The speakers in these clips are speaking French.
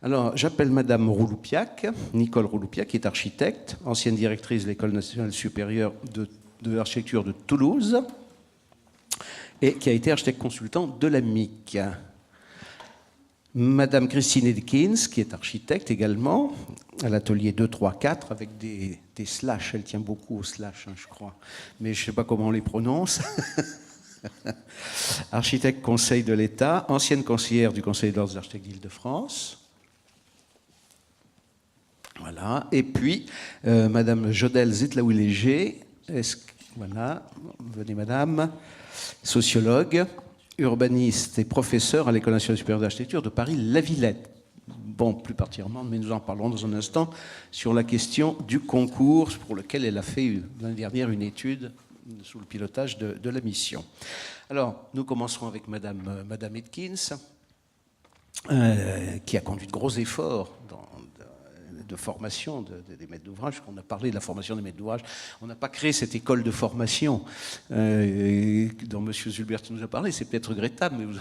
Alors, j'appelle Madame Rouloupiac, Nicole Rouloupiac, qui est architecte, ancienne directrice de l'École nationale supérieure de l'architecture de Toulouse, et qui a été architecte consultant de la MIC. Madame Christine Edkins, qui est architecte également, à l'atelier 2, 3, 4, avec des slash. Elle tient beaucoup aux slash, je crois, mais je ne sais pas comment on les prononce. Architecte Conseil de l'État, ancienne conseillère du Conseil d'ordre des architectes d'Île-de-France. Voilà. Et puis, Madame Jodelle Zetlaoui-Léger, voilà, venez Madame, sociologue, urbaniste et professeur à l'École nationale supérieure d'architecture de Paris-La Villette. Bon, plus particulièrement, mais nous en parlerons dans un instant, sur la question du concours, pour lequel elle a fait l'année dernière une étude sous le pilotage de la mission. Alors, nous commencerons avec Madame Edkins, qui a conduit de gros efforts de formation des maîtres d'ouvrage. On a parlé de la formation des maîtres d'ouvrage. On n'a pas créé cette école de formation dont M. Zulbert nous a parlé. C'est peut-être regrettable, mais vous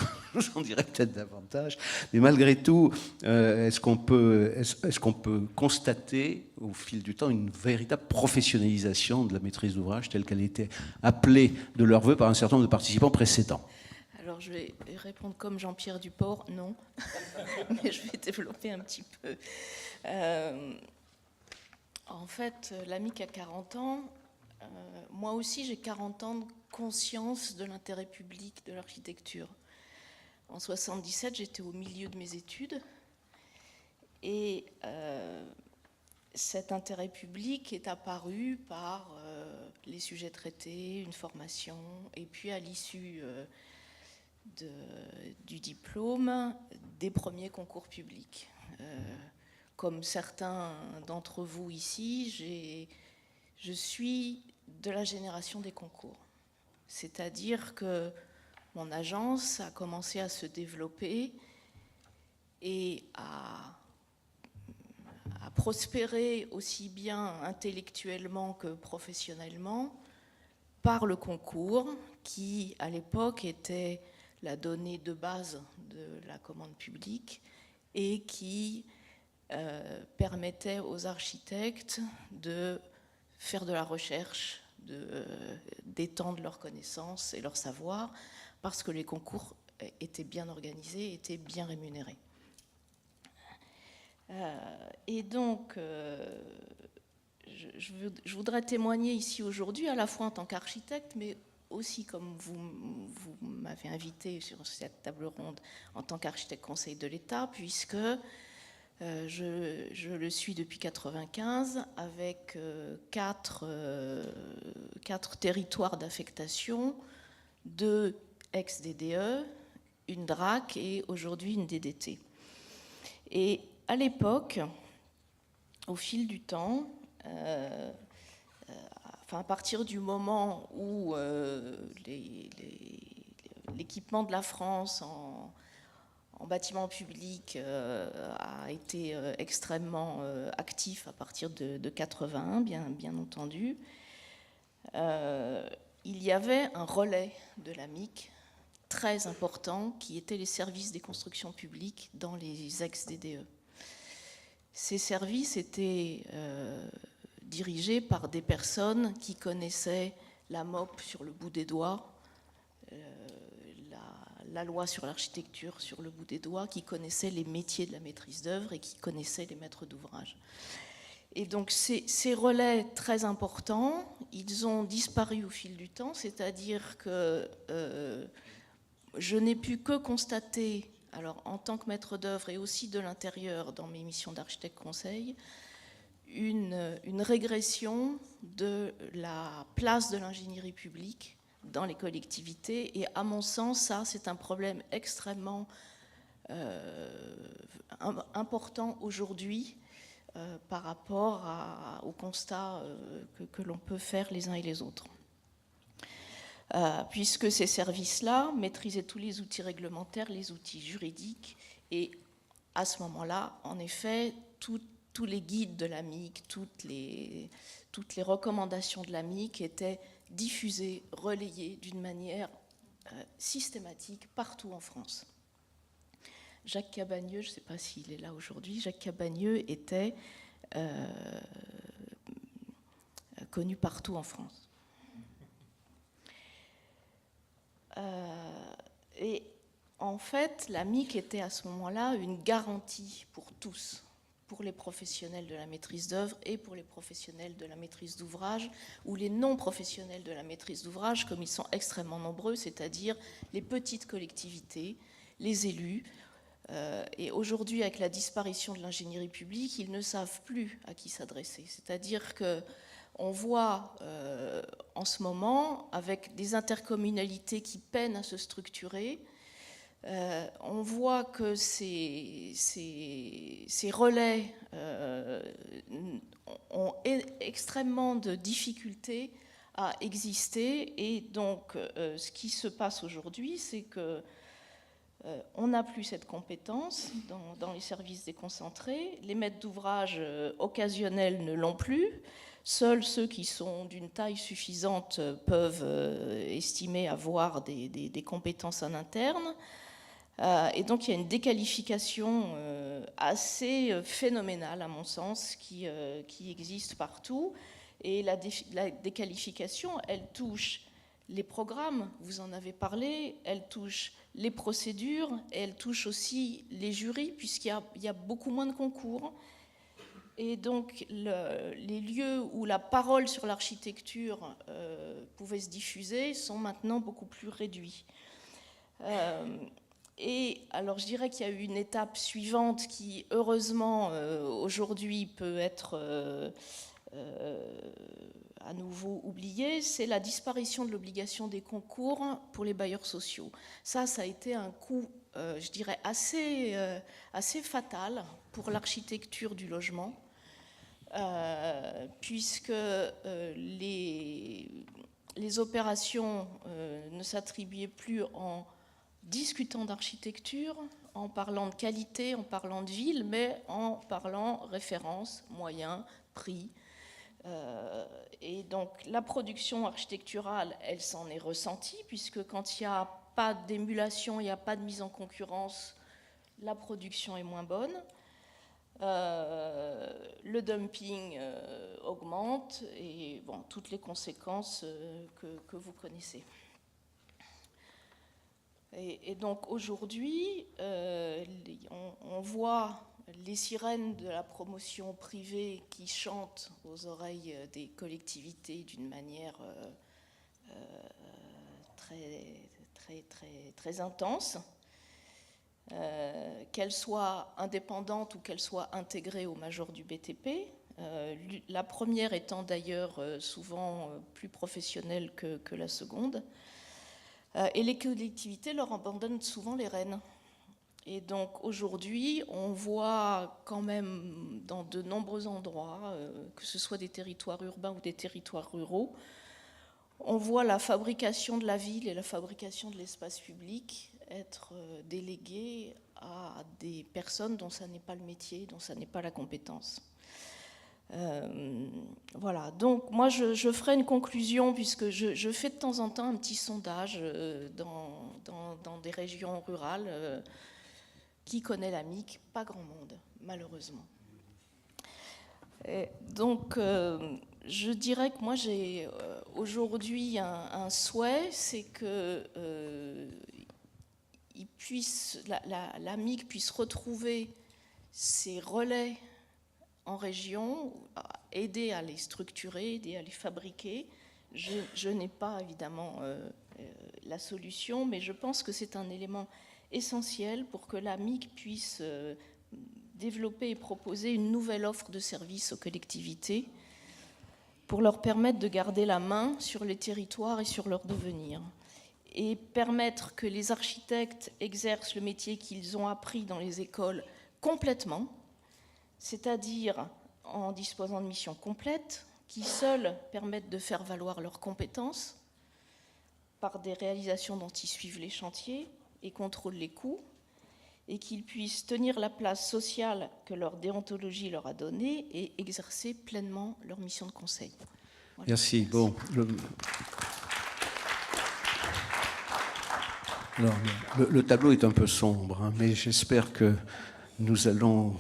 en direz peut-être davantage. Mais malgré tout, est-ce qu'on peut constater au fil du temps une véritable professionnalisation de la maîtrise d'ouvrage telle qu'elle était appelée de leur vœu par un certain nombre de participants précédents? Alors, je vais répondre comme Jean-Pierre Duport, non, mais je vais développer un petit peu. En fait, l'AMIC a 40 ans. Moi aussi, j'ai 40 ans de conscience de l'intérêt public de l'architecture. En 77, j'étais au milieu de mes études. Et cet intérêt public est apparu par les sujets traités, une formation, et puis à l'issue du diplôme, des premiers concours publics. Comme certains d'entre vous ici, je suis de la génération des concours. C'est-à-dire que mon agence a commencé à se développer et à prospérer aussi bien intellectuellement que professionnellement par le concours qui, à l'époque, était la donnée de base de la commande publique et qui permettait aux architectes de faire de la recherche, d'étendre leurs connaissances et leur savoir, parce que les concours étaient bien organisés, étaient bien rémunérés. Et donc, je voudrais témoigner ici aujourd'hui, à la fois en tant qu'architecte, mais aussi, comme vous m'avez invité sur cette table ronde, en tant qu'architecte conseil de l'État, puisque je le suis depuis 1995 avec quatre territoires d'affectation, 2 ex-DDE, une DRAC et aujourd'hui une DDT. Et à l'époque, au fil du temps, à partir du moment où l'équipement de la France en bâtiment public a été extrêmement actif à partir de 81, bien entendu. Il y avait un relais de l'AMIC très important qui était les services des constructions publiques dans les ex-DDE. Ces services étaient dirigés par des personnes qui connaissaient la MOP sur le bout des doigts, la loi sur l'architecture sur le bout des doigts, qui connaissaient les métiers de la maîtrise d'œuvre et qui connaissaient les maîtres d'ouvrage. Et donc ces relais très importants, ils ont disparu au fil du temps, c'est-à-dire que je n'ai pu que constater, alors en tant que maître d'œuvre et aussi de l'intérieur dans mes missions d'architecte conseil, une régression de la place de l'ingénierie publique dans les collectivités. Et à mon sens, ça, c'est un problème extrêmement important aujourd'hui par rapport au constat que l'on peut faire les uns et les autres. Puisque ces services-là maîtrisaient tous les outils réglementaires, les outils juridiques, et à ce moment-là, en effet, tous les guides de l'AMIC, toutes les recommandations de l'AMIC étaient diffusées, relayées d'une manière systématique partout en France. Jacques Cabagneux, je ne sais pas s'il est là aujourd'hui, Jacques Cabagneux était connu partout en France. Et en fait, la MIC était à ce moment-là une garantie pour tous, pour les professionnels de la maîtrise d'œuvre et pour les professionnels de la maîtrise d'ouvrage, ou les non-professionnels de la maîtrise d'ouvrage, comme ils sont extrêmement nombreux, c'est-à-dire les petites collectivités, les élus. Et aujourd'hui, avec la disparition de l'ingénierie publique, ils ne savent plus à qui s'adresser. C'est-à-dire qu'on voit en ce moment, avec des intercommunalités qui peinent à se structurer, on voit que ces relais ont extrêmement de difficultés à exister. Et donc, ce qui se passe aujourd'hui, c'est que on n'a plus cette compétence dans les services déconcentrés. Les maîtres d'ouvrage occasionnels ne l'ont plus. Seuls ceux qui sont d'une taille suffisante peuvent estimer avoir des compétences en interne. Et donc il y a une déqualification assez phénoménale, à mon sens, qui existe partout. Et la déqualification, elle touche les programmes, vous en avez parlé, elle touche les procédures, et elle touche aussi les jurys, puisqu'il y a beaucoup moins de concours. Et donc, les lieux où la parole sur l'architecture pouvait se diffuser sont maintenant beaucoup plus réduits. Et alors, je dirais qu'il y a eu une étape suivante qui, heureusement, aujourd'hui peut être à nouveau oubliée, c'est la disparition de l'obligation des concours pour les bailleurs sociaux. Ça a été un coup, je dirais, assez fatal pour l'architecture du logement, puisque les opérations ne s'attribuaient plus en discutant d'architecture, en parlant de qualité, en parlant de ville, mais en parlant référence, moyens, prix. Et donc la production architecturale, elle s'en est ressentie, puisque quand il n'y a pas d'émulation, il n'y a pas de mise en concurrence, la production est moins bonne. Le dumping augmente, et bon, toutes les conséquences que vous connaissez. Et donc aujourd'hui, on voit les sirènes de la promotion privée qui chantent aux oreilles des collectivités d'une manière très intense, qu'elles soient indépendantes ou qu'elles soient intégrées au major du BTP. La première étant d'ailleurs souvent plus professionnelle que la seconde. Et les collectivités leur abandonnent souvent les rênes. Et donc aujourd'hui, on voit quand même dans de nombreux endroits, que ce soit des territoires urbains ou des territoires ruraux, on voit la fabrication de la ville et la fabrication de l'espace public être déléguées à des personnes dont ça n'est pas le métier, dont ça n'est pas la compétence. Voilà, donc moi je ferai une conclusion, puisque je fais de temps en temps un petit sondage dans des régions rurales. Qui connaît la MIC? Pas grand monde, malheureusement. Et donc je dirais que moi j'ai aujourd'hui un souhait, c'est que la MIC puisse retrouver ses relais en région, aider à les structurer, aider à les fabriquer. Je n'ai pas évidemment la solution, mais je pense que c'est un élément essentiel pour que la MIC puisse développer et proposer une nouvelle offre de services aux collectivités pour leur permettre de garder la main sur les territoires et sur leur devenir, et permettre que les architectes exercent le métier qu'ils ont appris dans les écoles complètement, c'est-à-dire en disposant de missions complètes qui seules permettent de faire valoir leurs compétences par des réalisations dont ils suivent les chantiers et contrôlent les coûts, et qu'ils puissent tenir la place sociale que leur déontologie leur a donnée et exercer pleinement leur mission de conseil. Voilà. Merci. Bon, Alors, le tableau est un peu sombre, hein, mais j'espère que nous allons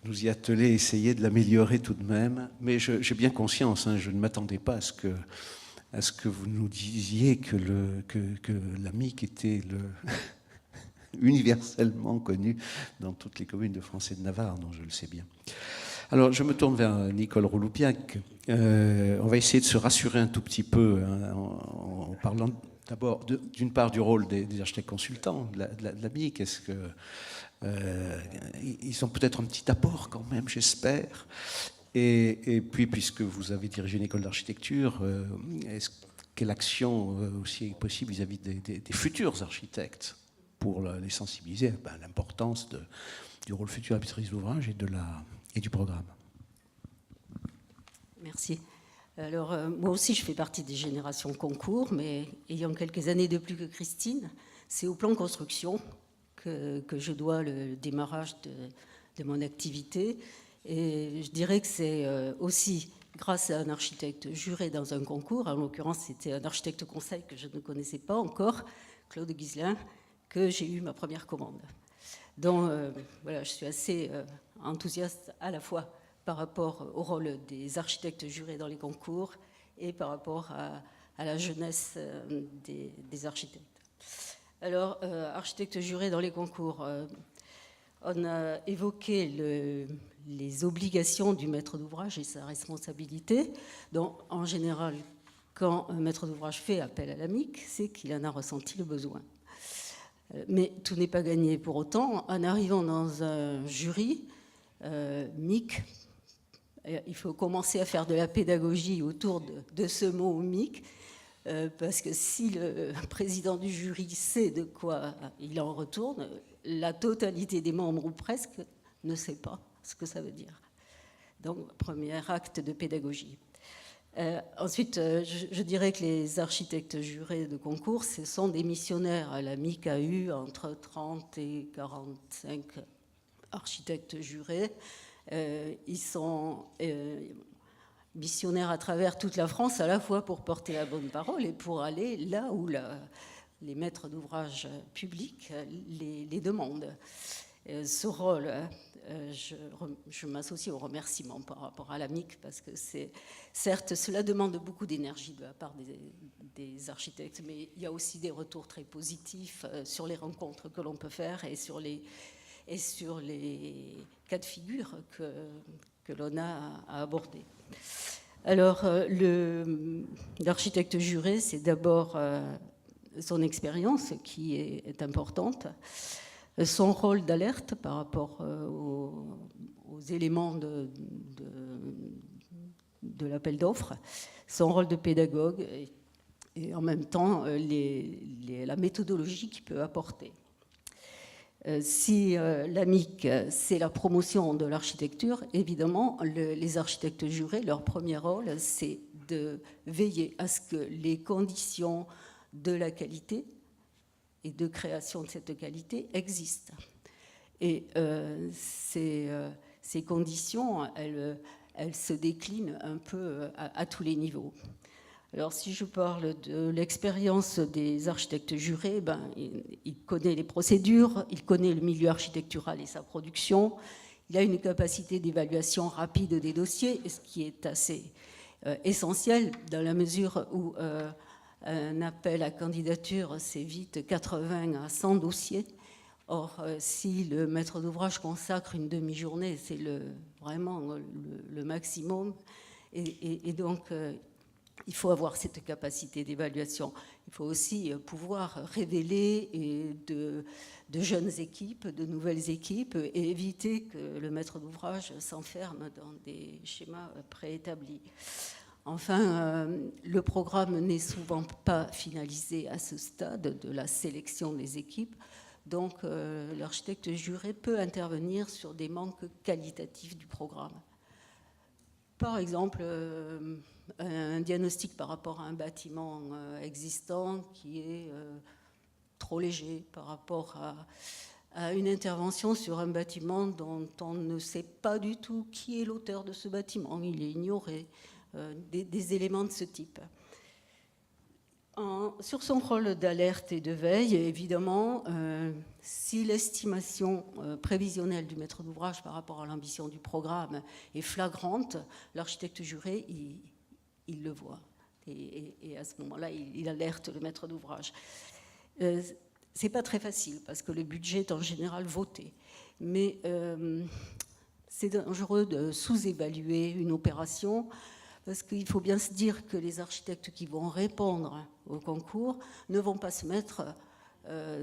nous y atteler, essayer de l'améliorer tout de même. Mais j'ai bien conscience, hein, je ne m'attendais pas à ce que vous nous disiez que la MIC était universellement connue dans toutes les communes de France et de Navarre, donc je le sais bien. Alors, je me tourne vers Nicole Rouloupiac. On va essayer de se rassurer un tout petit peu, hein, en parlant d'abord, d'une part, du rôle des architectes consultants de la MIC. Est-ce que ils ont peut-être un petit apport quand même, j'espère. Et puis, puisque vous avez dirigé une école d'architecture, quelle action aussi est possible vis-à-vis des futurs architectes pour les sensibiliser à l'importance du rôle futur de la maîtrise d'ouvrage et du programme? Merci. Alors, moi aussi, je fais partie des générations concours, mais ayant quelques années de plus que Christine, c'est au plan construction que je dois le démarrage de mon activité. Et je dirais que c'est aussi grâce à un architecte juré dans un concours, en l'occurrence c'était un architecte conseil que je ne connaissais pas encore, Claude Guizelin, que j'ai eu ma première commande. Donc voilà, je suis assez enthousiaste à la fois par rapport au rôle des architectes jurés dans les concours et par rapport à la jeunesse des architectes. Alors, architecte juré dans les concours, on a évoqué les obligations du maître d'ouvrage et sa responsabilité. Donc, en général, quand un maître d'ouvrage fait appel à la MIC, c'est qu'il en a ressenti le besoin. Mais tout n'est pas gagné pour autant. En arrivant dans un jury MIC, il faut commencer à faire de la pédagogie autour de ce mot MIC, parce que si le président du jury sait de quoi il en retourne, la totalité des membres, ou presque, ne sait pas ce que ça veut dire. Donc, premier acte de pédagogie. Ensuite, je dirais que les architectes jurés de concours, ce sont des missionnaires. La MIC a eu entre 30 et 45 architectes jurés. Ils sont missionnaires à travers toute la France, à la fois pour porter la bonne parole et pour aller là où les maîtres d'ouvrage publics les demandent. Ce rôle, je m'associe au remerciement par rapport à la MIC, parce que certes, cela demande beaucoup d'énergie de la part des architectes, mais il y a aussi des retours très positifs sur les rencontres que l'on peut faire et sur les cas de figure que l'on a à aborder. Alors, l'architecte juré, c'est d'abord son expérience qui est importante, son rôle d'alerte par rapport aux éléments de l'appel d'offres, son rôle de pédagogue et en même temps la méthodologie qu'il peut apporter. Si la MIC, c'est la promotion de l'architecture, évidemment, les architectes jurés, leur premier rôle, c'est de veiller à ce que les conditions de la qualité et de création de cette qualité existent. Et ces conditions, elles se déclinent un peu à tous les niveaux. Alors, si je parle de l'expérience des architectes jurés, il connaît les procédures, il connaît le milieu architectural et sa production, il a une capacité d'évaluation rapide des dossiers, ce qui est assez essentiel dans la mesure où un appel à candidature, c'est vite 80 à 100 dossiers. Or, si le maître d'ouvrage consacre une demi-journée, c'est vraiment le maximum. Et donc, il faut avoir cette capacité d'évaluation. Il faut aussi pouvoir révéler de jeunes équipes, de nouvelles équipes, et éviter que le maître d'ouvrage s'enferme dans des schémas préétablis. Enfin, le programme n'est souvent pas finalisé à ce stade de la sélection des équipes, donc l'architecte juré peut intervenir sur des manques qualitatifs du programme. Par exemple, un diagnostic par rapport à un bâtiment existant qui est trop léger par rapport à une intervention sur un bâtiment dont on ne sait pas du tout qui est l'auteur de ce bâtiment, il est ignoré, des éléments de ce type. Sur son rôle d'alerte et de veille, évidemment, si l'estimation prévisionnelle du maître d'ouvrage par rapport à l'ambition du programme est flagrante, l'architecte juré, il le voit. Et à ce moment-là, il alerte le maître d'ouvrage. C'est pas très facile, parce que le budget est en général voté. Mais c'est dangereux de sous-évaluer une opération, parce qu'il faut bien se dire que les architectes qui vont répondre au concours ne vont pas se mettre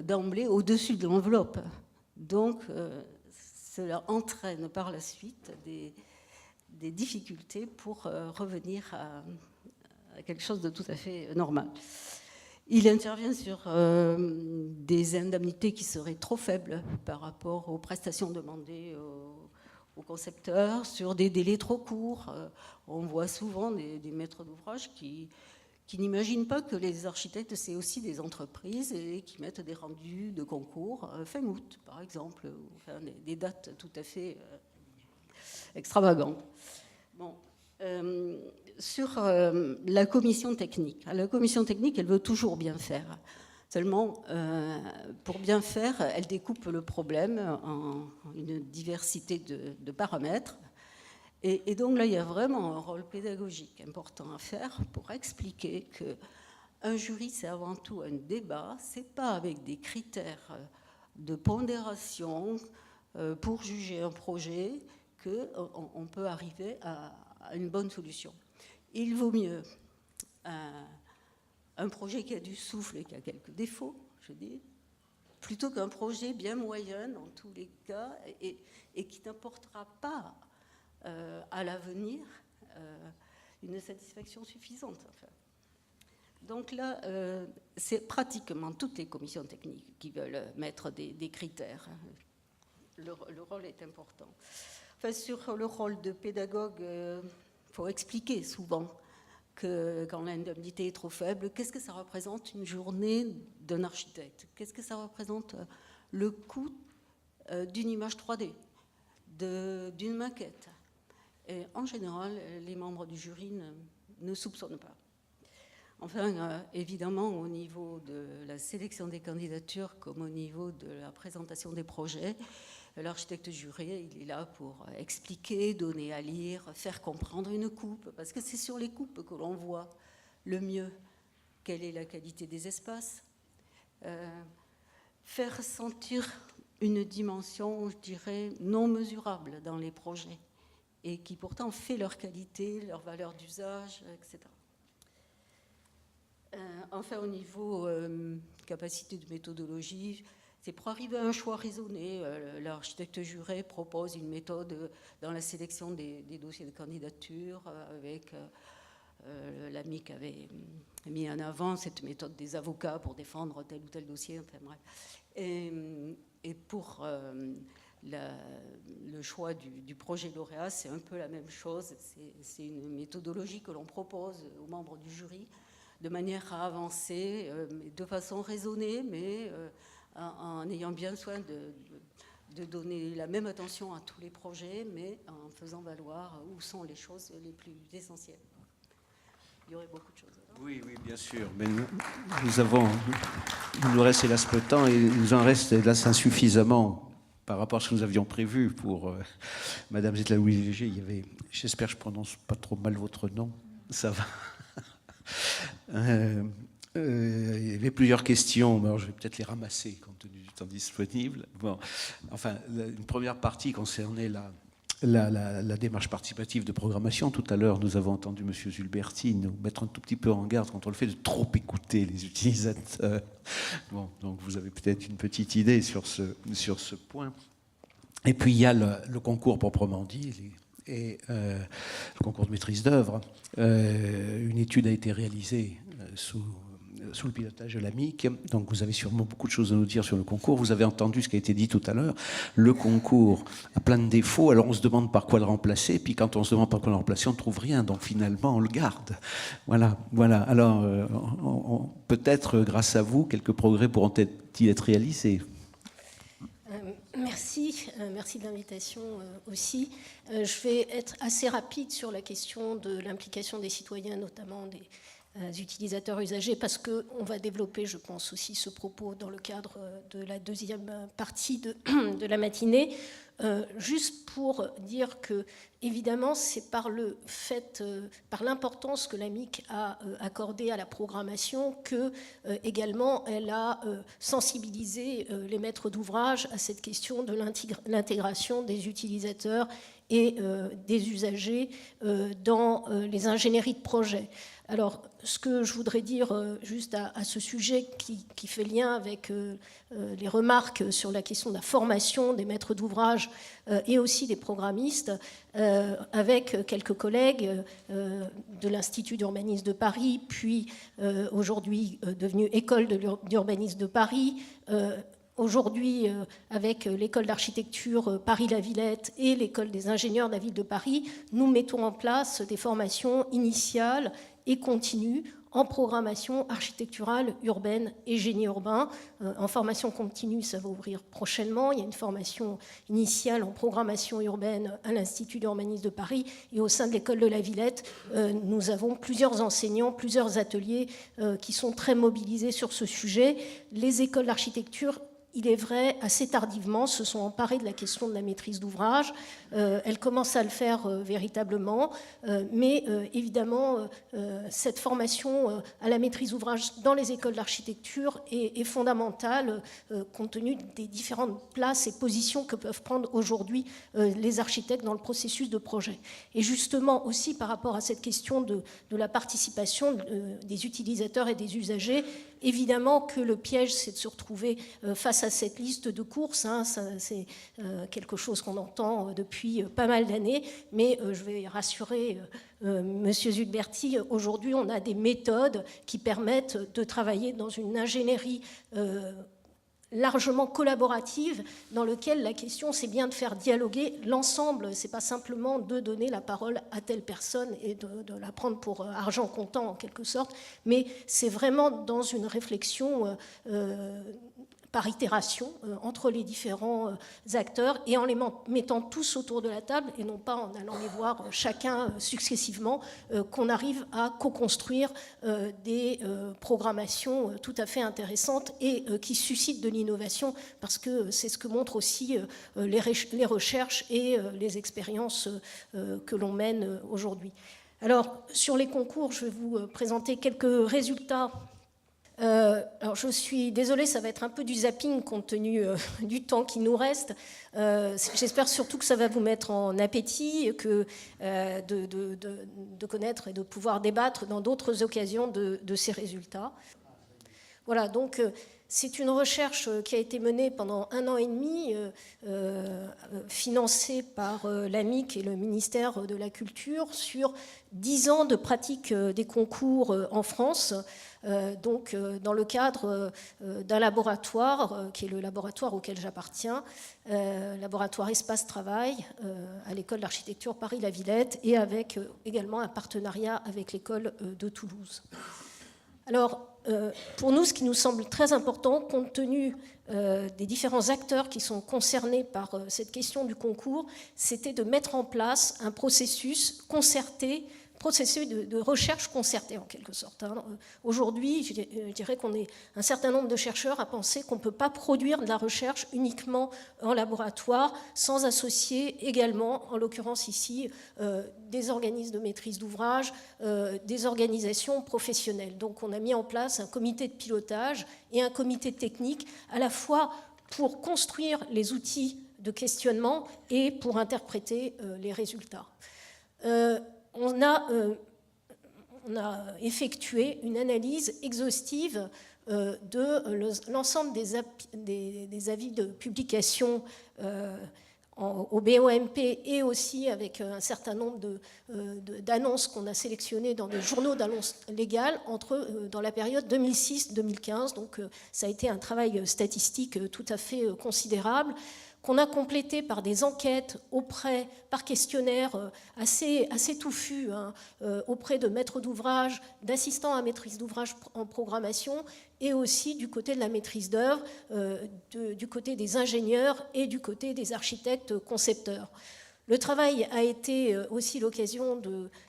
d'emblée au-dessus de l'enveloppe. Donc, cela entraîne par la suite des difficultés pour revenir à quelque chose de tout à fait normal. Il intervient sur des indemnités qui seraient trop faibles par rapport aux prestations demandées aux concepteurs, sur des délais trop courts. On voit souvent des maîtres d'ouvrage qui n'imaginent pas que les architectes, c'est aussi des entreprises et qui mettent des rendus de concours fin août, par exemple, enfin, des dates tout à fait extravagantes. Bon. Sur la commission technique. La commission technique, elle veut toujours bien faire. Seulement, pour bien faire, elle découpe le problème en une diversité de paramètres. Et donc là, il y a vraiment un rôle pédagogique important à faire pour expliquer qu'un jury, c'est avant tout un débat. C'est pas avec des critères de pondération pour juger un projet qu'on peut arriver à une bonne solution. Il vaut mieux un projet qui a du souffle et qui a quelques défauts, je dis, plutôt qu'un projet bien moyen dans tous les cas et qui n'apportera pas à l'avenir une satisfaction suffisante. Enfin. Donc là, c'est pratiquement toutes les commissions techniques qui veulent mettre des critères. Le rôle est important. Enfin, sur le rôle de pédagogue, il faut expliquer souvent que quand l'indemnité est trop faible, qu'est-ce que ça représente une journée d'un architecte? Qu'est-ce que ça représente le coût d'une image 3D, d'une maquette? Et en général, les membres du jury ne soupçonnent pas. Enfin, évidemment, au niveau de la sélection des candidatures comme au niveau de la présentation des projets, l'architecte juré, il est là pour expliquer, donner à lire, faire comprendre une coupe, parce que c'est sur les coupes que l'on voit le mieux quelle est la qualité des espaces, faire sentir une dimension, je dirais, non mesurable dans les projets, et qui pourtant fait leur qualité, leur valeur d'usage, etc. Enfin, au niveau capacité de méthodologie, c'est pour arriver à un choix raisonné. L'architecte juré propose une méthode dans la sélection des dossiers de candidature avec l'ami qui avait mis en avant cette méthode des avocats pour défendre tel ou tel dossier. Enfin, bref. Et pour le choix du projet lauréat, c'est un peu la même chose. C'est une méthodologie que l'on propose aux membres du jury de manière à avancer de façon raisonnée, mais en ayant bien soin de donner la même attention à tous les projets, mais en faisant valoir où sont les choses les plus essentielles. Il y aurait beaucoup de choses. Oui, bien sûr. Mais il nous reste hélas peu de temps et il nous en reste hélas insuffisamment par rapport à ce que nous avions prévu pour Madame Zetlaoui-Léger. Il y avait, j'espère que je prononce pas trop mal votre nom, ça va. Il y avait plusieurs questions, alors je vais peut-être les ramasser compte tenu du temps disponible. Bon, enfin, une première partie concernait la démarche participative de programmation. Tout à l'heure, nous avons entendu M. Zulberti nous mettre un tout petit peu en garde contre le fait de trop écouter les utilisateurs. Bon, donc vous avez peut-être une petite idée sur ce point. Et puis il y a le concours proprement dit, et le concours de maîtrise d'œuvre. Une étude a été réalisée sous le pilotage de l'AMIC. Donc vous avez sûrement beaucoup de choses à nous dire sur le concours. Vous avez entendu ce qui a été dit tout à l'heure. Le concours a plein de défauts, alors on se demande par quoi le remplacer, puis quand on se demande par quoi le remplacer, on ne trouve rien, donc finalement on le garde. Voilà. Alors peut-être grâce à vous, quelques progrès pourront-ils être réalisés. Merci de l'invitation aussi. Je vais être assez rapide sur la question de l'implication des citoyens, notamment utilisateurs usagers, parce qu'on va développer, je pense aussi, ce propos dans le cadre de la deuxième partie de la matinée. Juste pour dire que, évidemment, c'est par le fait, par l'importance que l'AMIC a accordée à la programmation que, également, elle a sensibilisé les maîtres d'ouvrage à cette question de l'intégration des utilisateurs et des usagers dans les ingénieries de projet. Alors, ce que je voudrais dire juste à ce sujet qui fait lien avec les remarques sur la question de la formation des maîtres d'ouvrage et aussi des programmistes, avec quelques collègues de l'Institut d'urbanisme de Paris, puis aujourd'hui devenu École d'urbanisme de Paris, aujourd'hui avec l'école d'architecture Paris-La Villette et l'école des ingénieurs de la ville de Paris, nous mettons en place des formations initiales et continues en programmation architecturale, urbaine et génie urbain. En formation continue, ça va ouvrir prochainement. Il y a une formation initiale en programmation urbaine à l'Institut d'urbanisme de Paris. Et au sein de l'école de la Villette, nous avons plusieurs enseignants, plusieurs ateliers qui sont très mobilisés sur ce sujet. Les écoles d'architecture, il est vrai, assez tardivement, se sont emparées de la question de la maîtrise d'ouvrage. Elles commencent à le faire véritablement, mais évidemment, cette formation à la maîtrise d'ouvrage dans les écoles d'architecture est fondamentale, compte tenu des différentes places et positions que peuvent prendre aujourd'hui les architectes dans le processus de projet. Et justement, aussi par rapport à cette question de la participation des utilisateurs et des usagers, évidemment que le piège, c'est de se retrouver face à cette liste de courses. C'est quelque chose qu'on entend depuis pas mal d'années, mais je vais rassurer Monsieur Zulberti, aujourd'hui on a des méthodes qui permettent de travailler dans une ingénierie largement collaborative, dans lequel la question c'est bien de faire dialoguer l'ensemble, c'est pas simplement de donner la parole à telle personne et de la prendre pour argent comptant en quelque sorte, mais c'est vraiment dans une réflexion par itération entre les différents acteurs et en les mettant tous autour de la table et non pas en allant les voir chacun successivement, qu'on arrive à co-construire des programmations tout à fait intéressantes et qui suscitent de l'innovation, parce que c'est ce que montrent aussi les recherches et les expériences que l'on mène aujourd'hui. Alors, sur les concours, je vais vous présenter quelques résultats. Alors je suis désolée, ça va être un peu du zapping compte tenu du temps qui nous reste. J'espère surtout que ça va vous mettre en appétit, que de connaître et de pouvoir débattre dans d'autres occasions de ces résultats. Voilà, donc c'est une recherche qui a été menée pendant 1 an et demi, financée par l'AMIC et le ministère de la Culture, sur 10 ans de pratique des concours en France. Donc, dans le cadre d'un laboratoire, qui est le laboratoire auquel j'appartiens, laboratoire Espace Travail, à l'école d'architecture Paris-La Villette, et avec également un partenariat avec l'école de Toulouse. Alors, pour nous, ce qui nous semble très important, compte tenu des différents acteurs qui sont concernés par cette question du concours, c'était de mettre en place un processus concerté, processus de recherche concertée en quelque sorte. Aujourd'hui, je dirais qu'on est un certain nombre de chercheurs à penser qu'on ne peut pas produire de la recherche uniquement en laboratoire sans associer également, en l'occurrence ici, des organismes de maîtrise d'ouvrage, des organisations professionnelles. Donc on a mis en place un comité de pilotage et un comité technique à la fois pour construire les outils de questionnement et pour interpréter les résultats. On a effectué une analyse exhaustive de l'ensemble des avis de publication au BOMP et aussi avec un certain nombre d'annonces qu'on a sélectionnées dans des journaux d'annonces légales dans la période 2006-2015. Donc ça a été un travail statistique tout à fait considérable, qu'on a complété par des enquêtes par questionnaire assez touffus, auprès de maîtres d'ouvrage, d'assistants à maîtrise d'ouvrage en programmation, et aussi du côté de la maîtrise d'œuvre, du côté des ingénieurs et du côté des architectes concepteurs. Le travail a été aussi l'occasion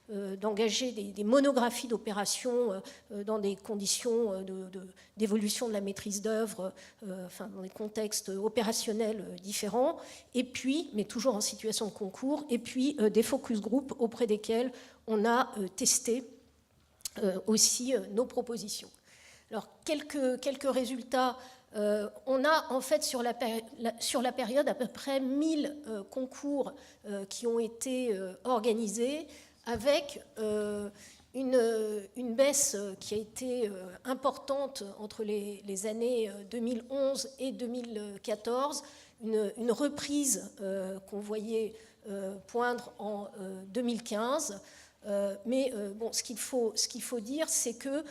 d'engager des monographies d'opérations dans des conditions d'évolution de la maîtrise d'œuvre, enfin, dans des contextes opérationnels différents, et puis, mais toujours en situation de concours, et puis des focus group auprès desquels on a testé aussi nos propositions. Alors, quelques résultats. On a en fait sur la période à peu près 1000 concours qui ont été organisés avec une baisse qui a été importante entre les années 2011 et 2014, une reprise qu'on voyait poindre en 2015. Mais bon, ce qu'il faut dire, c'est que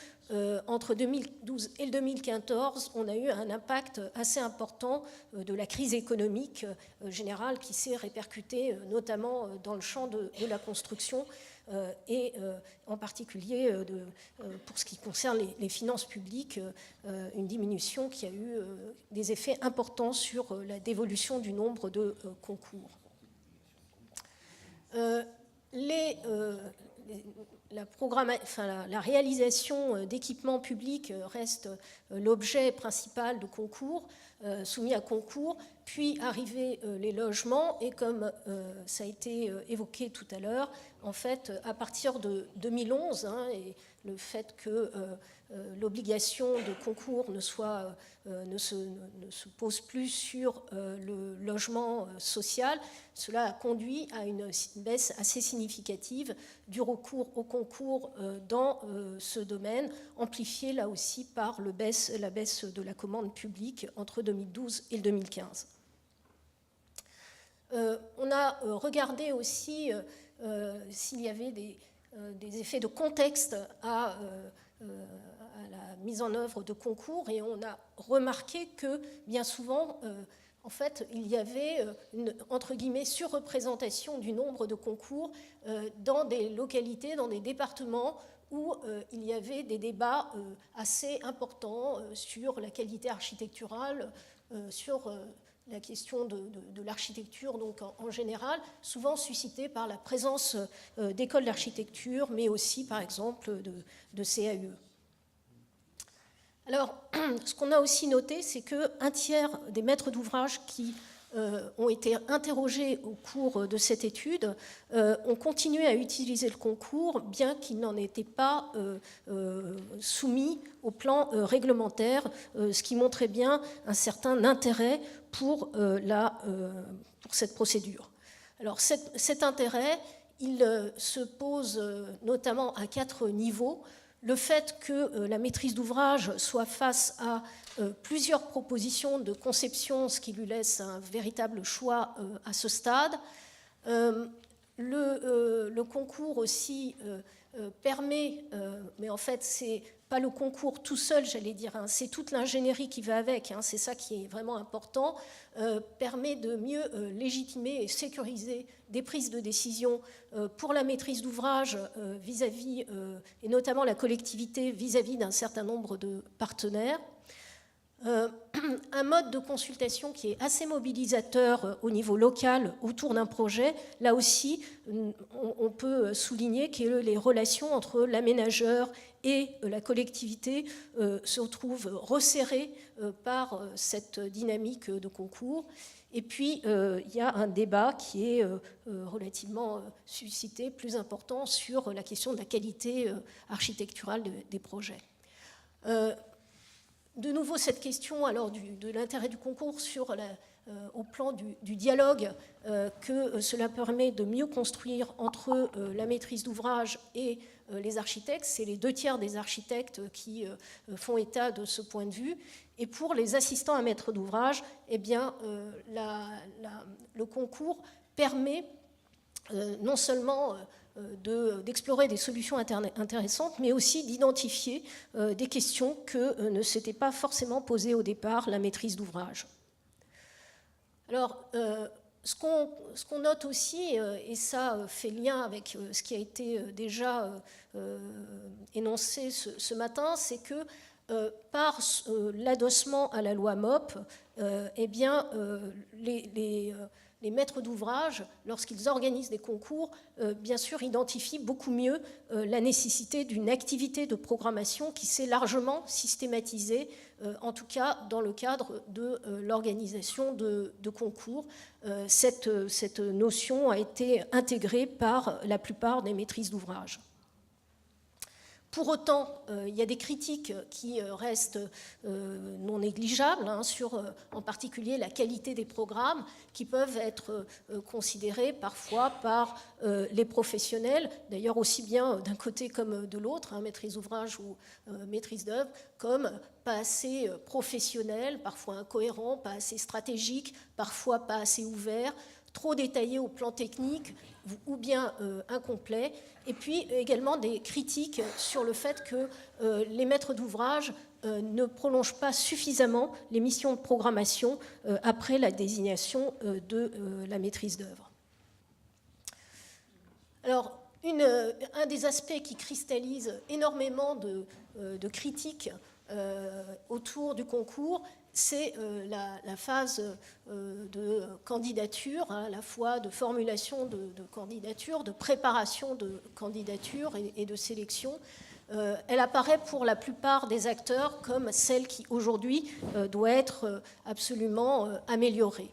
entre 2012 et 2014, on a eu un impact assez important de la crise économique générale qui s'est répercutée notamment dans le champ de la construction et en particulier pour ce qui concerne les finances publiques, une diminution qui a eu des effets importants sur la dévolution du nombre de concours. La réalisation d'équipements publics reste l'objet principal de concours, soumis à concours, puis arrivaient les logements, et comme ça a été évoqué tout à l'heure, en fait, à partir de 2011, et le fait que l'obligation de concours ne se pose plus sur le logement social, cela a conduit à une baisse assez significative du recours au concours dans ce domaine, amplifiée là aussi par la baisse de la commande publique entre 2012 et 2015. On a regardé aussi s'il y avait des effets de contexte à la mise en œuvre de concours, et on a remarqué que bien souvent, en fait, il y avait une, entre guillemets, surreprésentation du nombre de concours dans des localités, dans des départements où il y avait des débats assez importants sur la qualité architecturale, sur la question de l'architecture, donc en général, souvent suscitée par la présence d'écoles d'architecture, mais aussi, par exemple, de CAE. Alors, ce qu'on a aussi noté, c'est qu'un tiers des maîtres d'ouvrage qui ont été interrogés au cours de cette étude ont continué à utiliser le concours, bien qu'ils n'en étaient pas soumis au plan réglementaire, ce qui montrait bien un certain intérêt pour cette procédure. Alors cet intérêt, il se pose notamment à 4 niveaux. Le fait que la maîtrise d'ouvrage soit face à plusieurs propositions de conception, ce qui lui laisse un véritable choix à ce stade. Le concours aussi permet, mais en fait c'est pas le concours tout seul, j'allais dire, c'est toute l'ingénierie qui va avec, c'est ça qui est vraiment important, permet de mieux légitimer et sécuriser des prises de décision pour la maîtrise d'ouvrage vis-à-vis, et notamment la collectivité vis-à-vis d'un certain nombre de partenaires. Un mode de consultation qui est assez mobilisateur au niveau local autour d'un projet. Là aussi, on peut souligner que les relations entre l'aménageur et la collectivité se retrouvent resserrées par cette dynamique de concours. Et puis, il y a un débat qui est relativement suscité, plus important, sur la question de la qualité architecturale des projets. De nouveau, cette question alors, de l'intérêt du concours au plan du dialogue que cela permet de mieux construire entre la maîtrise d'ouvrage et les architectes. C'est les 2 tiers des architectes qui font état de ce point de vue. Et pour les assistants à maître d'ouvrage, eh bien, le concours permet non seulement d'explorer des solutions intéressantes, mais aussi d'identifier des questions que ne s'était pas forcément posées au départ la maîtrise d'ouvrage. Alors, ce qu'on note aussi, et ça fait lien avec ce qui a été déjà énoncé ce matin, c'est que par l'adossement à la loi MOP, eh bien, les maîtres d'ouvrage, lorsqu'ils organisent des concours, bien sûr, identifient beaucoup mieux la nécessité d'une activité de programmation qui s'est largement systématisée, en tout cas dans le cadre de l'organisation de concours. Cette notion a été intégrée par la plupart des maîtrises d'ouvrage. Pour autant, il y a des critiques qui restent non négligeables, sur en particulier la qualité des programmes, qui peuvent être considérés parfois par les professionnels, d'ailleurs aussi bien d'un côté comme de l'autre, maîtrise d'ouvrage ou maîtrise d'œuvre, comme pas assez professionnels, parfois incohérents, pas assez stratégiques, parfois pas assez ouverts, trop détaillés au plan technique ou bien incomplets, et puis également des critiques sur le fait que les maîtres d'ouvrage ne prolongent pas suffisamment les missions de programmation après la désignation de la maîtrise d'œuvre. Alors, un des aspects qui cristallise énormément de critiques autour du concours, c'est la phase de candidature, à la fois de formulation de candidature, de préparation de candidature et de sélection. Elle apparaît pour la plupart des acteurs comme celle qui, aujourd'hui, doit être absolument améliorée.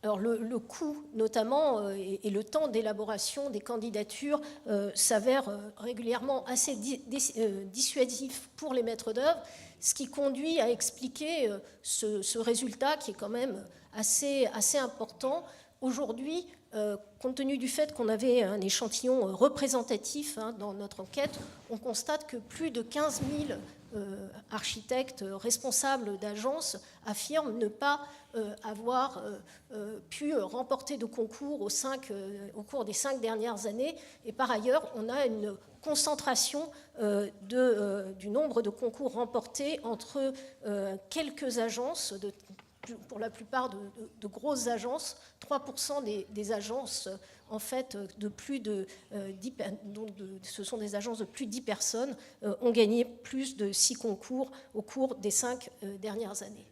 Alors le coût, notamment, et le temps d'élaboration des candidatures s'avèrent régulièrement assez dissuasifs pour les maîtres d'œuvre, ce qui conduit à expliquer ce résultat qui est quand même assez important. Aujourd'hui, compte tenu du fait qu'on avait un échantillon représentatif dans notre enquête, on constate que plus de 15 000 architectes responsables d'agences affirment ne pas avoir pu remporter de concours au cours des 5 dernières années. Et par ailleurs, on a une concentration du nombre de concours remportés entre quelques agences, pour la plupart de grosses agences, 3% des agences en fait de plus de 10, ce sont des agences de plus de 10 personnes, ont gagné plus de 6 concours au cours des 5 dernières années.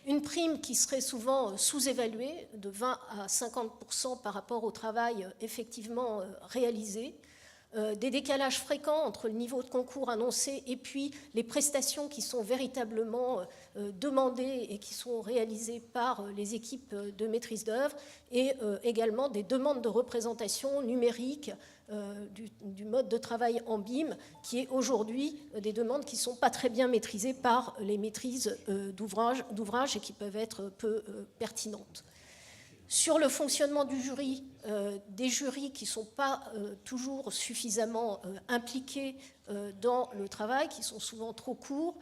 Une prime qui serait souvent sous-évaluée, de 20 à 50% par rapport au travail effectivement réalisé. Des décalages fréquents entre le niveau de concours annoncé et puis les prestations qui sont véritablement demandées et qui sont réalisées par les équipes de maîtrise d'œuvre, et également des demandes de représentation numérique du mode de travail en BIM, qui est aujourd'hui des demandes qui ne sont pas très bien maîtrisées par les maîtrises d'ouvrage et qui peuvent être peu pertinentes. Sur le fonctionnement du jury, des jurys qui ne sont pas toujours suffisamment impliqués dans le travail, qui sont souvent trop courts,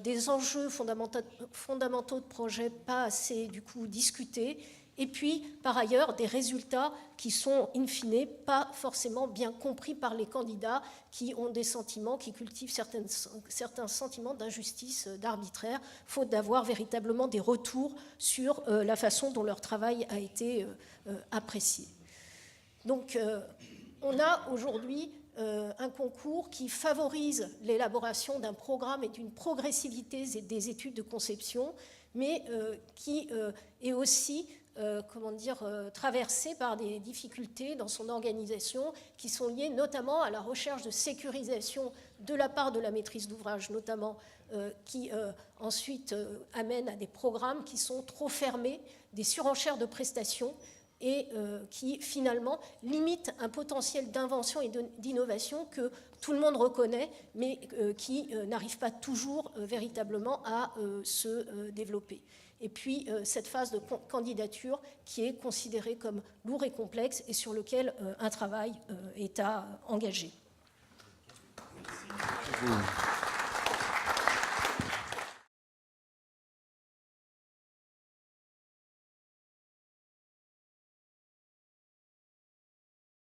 des enjeux fondamentaux de projet pas assez du coup discutés, et puis par ailleurs des résultats qui sont in fine pas forcément bien compris par les candidats, qui ont des sentiments, qui cultivent certains sentiments d'injustice, d'arbitraire, faute d'avoir véritablement des retours sur la façon dont leur travail a été apprécié. Donc on a aujourd'hui un concours qui favorise l'élaboration d'un programme et d'une progressivité des études de conception, mais qui est aussi traversé par des difficultés dans son organisation qui sont liées notamment à la recherche de sécurisation de la part de la maîtrise d'ouvrage, notamment qui ensuite amène à des programmes qui sont trop fermés, des surenchères de prestations, et qui finalement limitent un potentiel d'invention et d'innovation que tout le monde reconnaît, mais qui n'arrive pas toujours véritablement à se développer. Et puis cette phase de candidature qui est considérée comme lourde et complexe et sur lequel un travail est à engager. Merci.